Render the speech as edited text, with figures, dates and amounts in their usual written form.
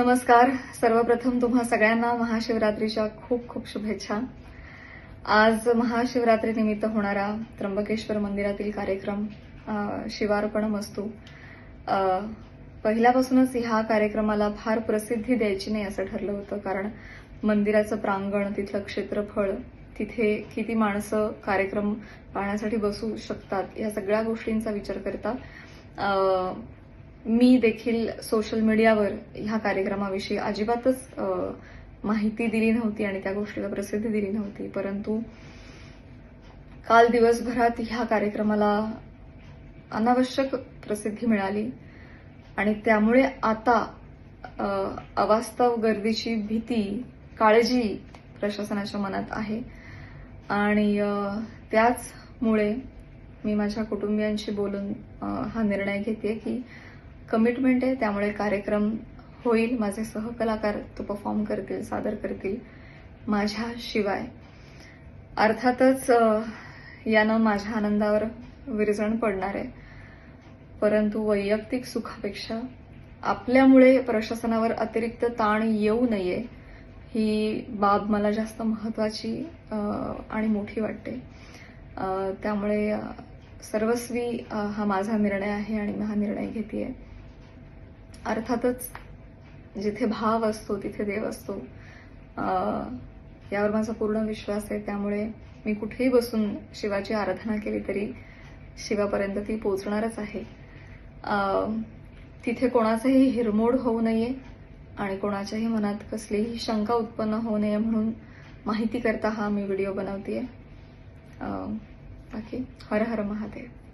नमस्कार. सर्वप्रथम तुम्हा सगळ्यांना महाशिवरात्रीच्या खूप खूप शुभेच्छा. आज महाशिवरात्रीनिमित्त होणारा त्र्यंबकेश्वर मंदिरातील कार्यक्रम शिवार्पणमस्तु. पहिल्यापासूनच ह्या कार्यक्रमाला फार प्रसिद्धी द्यायची नाही असं ठरलं होतं, कारण मंदिराचं प्रांगण, तिथलं क्षेत्रफळ, तिथे किती माणसं कार्यक्रम पाहण्यासाठी बसू शकतात, या सगळ्या गोष्टींचा विचार करता मी देखील सोशल मीडियावर ह्या कार्यक्रमाविषयी अजिबातच माहिती दिली नव्हती आणि त्या गोष्टीला प्रसिद्धी दिली नव्हती. परंतु काल दिवसभरात ह्या कार्यक्रमाला अनावश्यक प्रसिद्धी मिळाली आणि त्यामुळे आता अवास्तव गर्दीची भीती, काळजी प्रशासनाच्या मनात आहे आणि त्याचमुळे मी माझ्या कुटुंबियांशी बोलून हा निर्णय घेते की कमिटमेंट आहे, त्यामुळे कार्यक्रम होईल. माझे सहकलाकार तो परफॉर्म करतील, सादर करतील माझ्याशिवाय. अर्थातच यानं माझ्या आनंदावर विरजण पडणार आहे, परंतु वैयक्तिक सुखापेक्षा आपल्यामुळे प्रशासनावर अतिरिक्त ताण येऊ नये ही बाब मला जास्त महत्वाची आणि मोठी वाटते. त्यामुळे सर्वस्वी हा माझा निर्णय आहे आणि मी हा निर्णय घेतेय. अर्थातच जिथे भाव असतो तिथे देव असतो, यावर माझा पूर्ण विश्वास आहे. त्यामुळे मी कुठेही बसून शिवाची आराधना केली तरी शिवापर्यंत ती पोहोचणारच आहे. तिथे कोणाचाही हिरमोड होऊ नये आणि कोणाच्याही मनात कसलीही शंका उत्पन्न होऊ नये म्हणून माहिती करता हा मी व्हिडिओ बनवतेय. बाकी हर हर महादेव.